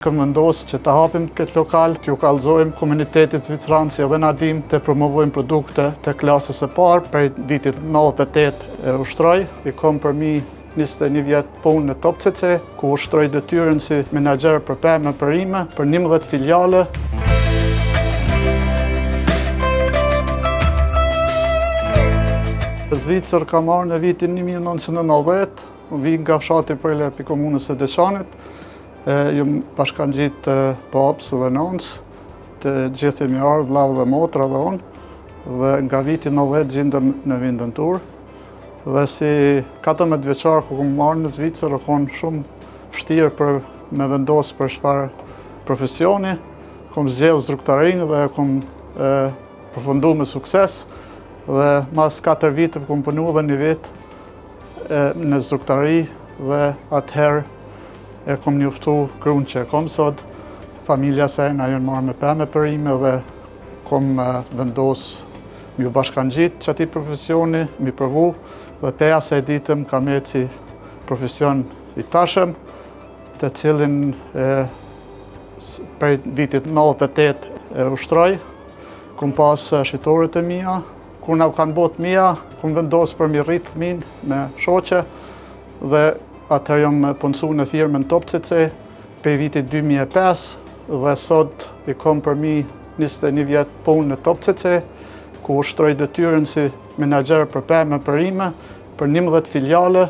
Kam vendosur që të hapim këtë lokal, t'ju kallëzojmë komunitetit zvicran si edhe na dim të promovojmë produkte të klasës së parë. Prej vitit 98 e ushtroj, i kam përmi 21 vjet punë në Top CC, ku ushtroj detyrën si menaxher për pemë e perime për 11 filiale. Në Zvicër kam marrë në vitin 1990, vi nga fshati Prele pi komunës së Deçanit. Jam bashkangjit babës dhe nënës, të gjithë jemi ardhur vëlla dhe motra dhe unë, dhe nga viti 90 gjendem në vendin tur. Dhe si 14 vjeçar ku kam marrë në Zvicër, kam shumë vështirë për me vendos për çfarë profesioni. Kam zgjedhur zrugtarinë dhe kam përfunduar me sukses. Dhe mas 4 viteve kam punuar edhe një vit në zrugtari dhe atëherë e kom njoftu krun që e kom sot. Familja se na janë marrë me pemë e perime dhe kom vendos mi u bashkangjit që ati profesioni, mi provu dhe peja se e ditëm kam eci si profesion i tashem, të cilin prej vitit 98 e ushtroj. Kom pas shitoret e mia, kur na u kanë bot mia, kom vendos për mi rrit fëmin me shoqe dhe atëherë jam punësu në firmën Top CC për vitit 2005 dhe sot i kam përmi 21 vjet punë në Top CC, ku ushtroj detyrën si menaxher për pemë e perime për 11 filiale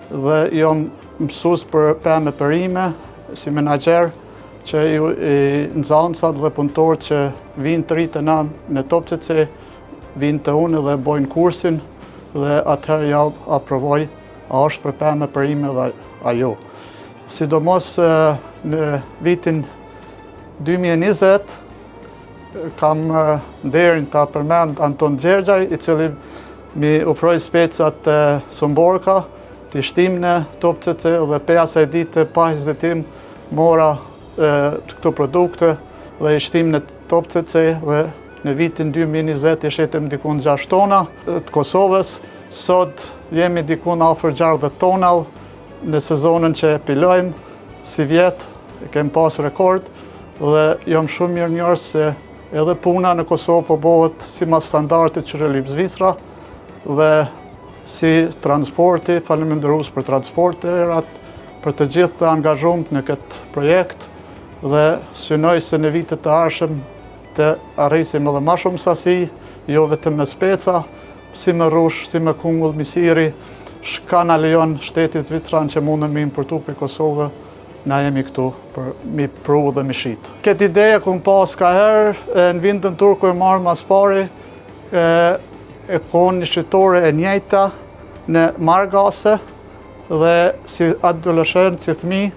dhe jam mësues për pemë e perime si menaxher që nxënësat dhe punëtorët që vinë të rritë në Top CC vinë të unë dhe bojnë kursin dhe atëherë ja aprovoj a është për pemë e perime dhe ajo. Sidomos në vitin 2020 kam nderin ta përmend Anton Gjergjaj, i cili mi ofroi specat Somborka, të shtim në Top CC dhe peja se ditë pa hezitim mora këto produkte dhe i shtim në Top CC dhe në vitin 2020 i shetëm dikun 6 tona të Kosovës. Sot jemi dikun afër 60 tona në sezonën që pilojmë, si vjet e kem pas rekord dhe jam shumë mirënjohës se edhe puna në Kosovë po bëhet si mas standardet që rëlip Zvicra dhe si transporti, faleminderues për transporterat, për të gjithë të angazhuar në këtë projekt dhe synoj se në vitet të ardhshëm të arrisim edhe më shumë sasi, jo vetëm me speca, si me rrush, si me kungull, misiri, shka na lejon shteti zvicran që mundën me importu për Kosovë, na jemi këtu për mi pru dhe mi shit. Këtë ideja ku pas ka herë, në vindën tur ku e marrë mas pari, e konë një shqitore e njejta në Margase dhe si adoleshent, si thmi,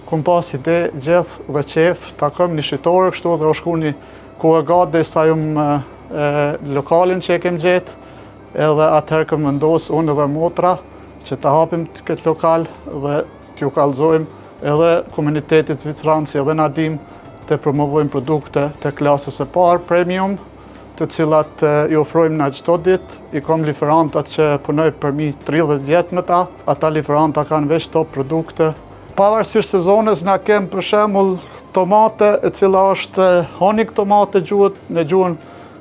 ku pas ide gjithë dhe qef, ta këm një shqitore kështu dhe o shku një ku e gatë dhe sa jumë lokalin që e kem gjetë, edhe atëherë këm vendos unë dhe motra që të hapim këtë lokal dhe t'ju kallëzojmë edhe komunitetit zvicran si edhe na dim të promovojmë produkte të klasës së parë premium, të cilat i ofrojmë na çdo ditë. I kam liferantat që punoj përmi 30 vjet me ta, ata liferanta kanë veç top produkte. Pavarësisht sezonës na kem për shembull tomate, e cila është honik tomate në gjuhën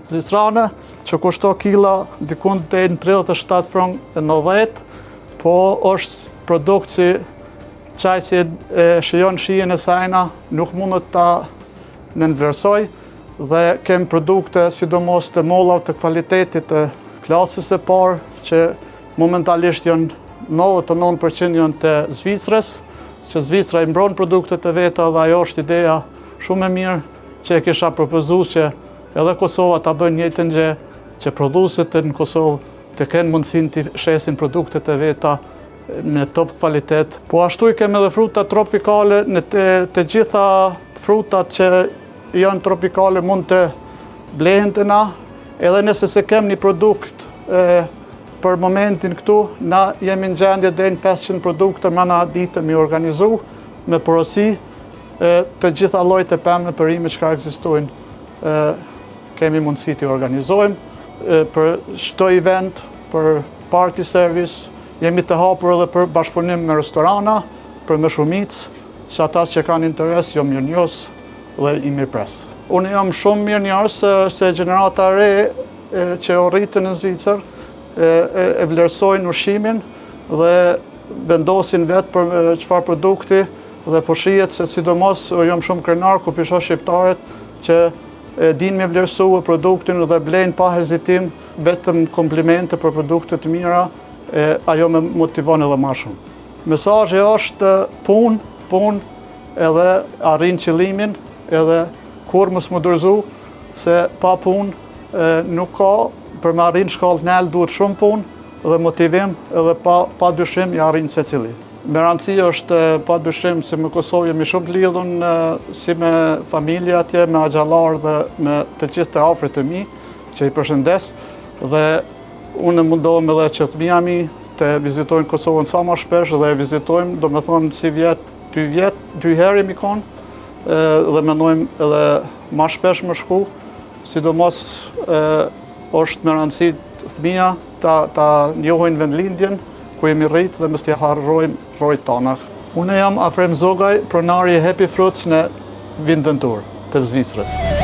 zvicrane, që kushto kila dikun të 37 frong e 90, po është produkt si qaj si e shijon shijen e sajna, nuk mundet ta nënvlerësoj dhe kem produkte sidomos të mollav të kvalitetit të klasës e parë, që momentalisht janë 99% janë të Zvicrës, që Zvicra i mbron produktet e veta dhe ajo është ideja shumë e mirë që e kisha propozu që edhe Kosova ta bën njëjtën gjë, që produset në Kosovë të kenë mundësin të shesin produktet e veta në top kvalitet. Po ashtu i kemë edhe fruta tropikale, në të gjitha frutat që janë tropikale mund të blehen të na, edhe nëse se kemë një produkt për momentin këtu, na jemi në gjendje deri në 500 produkte me na ditë mi organizu, me porosi të gjitha llojet e pemë e perime që ka ekzistojnë. Kemi mundësi të organizojmë për çdo event, për party service, jemi të hapur edhe për bashkëpunim me restorana, për me shumicë, që ata që kanë interes jo mirënjohës dhe i mirëpres. Unë jam shumë mirënjohës se gjenerata e re që u rritën në Zvicër e vlerësojnë ushqimin dhe vendosin vetë për çfarë produkti dhe po shihet se sidomos jam shumë krenar ku pisha shqiptarët që din me vlerësu produktin dhe blejnë pa hezitim vetëm komplimente për produkte të mira, ajo me motivon edhe më shumë. Mesazhi është punë edhe arrin qëllimin, edhe kur mos më dorëzu se pa punë nuk ka, për me arrin shkallën e lartë duhet shumë punë dhe motivim edhe pa dyshim i arrin secili. Me rëndësi është pa dyshim se me Kosovë jemi shumë të lidhun si me familje atje, me axhallar dhe me të gjithë të afërt të mi, që i përshëndes, dhe unë mundohem edhe që fëmija mi të vizitojnë Kosovën sa më shpesh dhe vizitojmë, do me thonë si dy herë mi konë, dhe mendojmë edhe ma shpesh më shku, sidomos është me rëndësi fëmija ta njohin vendlindjen, ku jemi rritë dhe mos t'i harrojmë rrojtë tona. Unë jam Afrem Zogaj, pronari i Happy Fruits në Vindën Tur të Zvicrës.